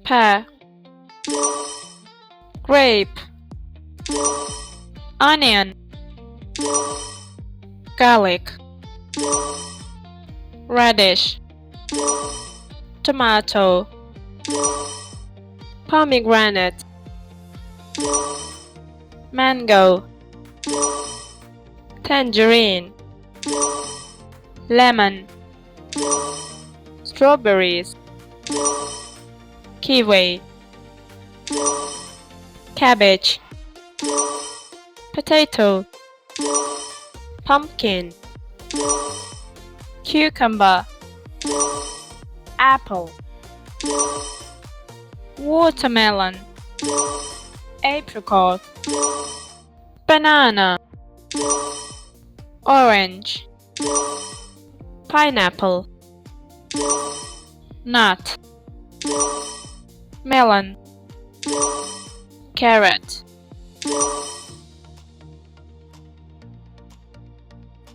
pear, grape, onion, garlic, radish, tomato, pomegranate, mango, tangerine, lemon, strawberries, kiwi, cabbage, potato, pumpkin, cucumber, apple, watermelon, apricot, banana, orange, pineapple, nut, melon, carrot.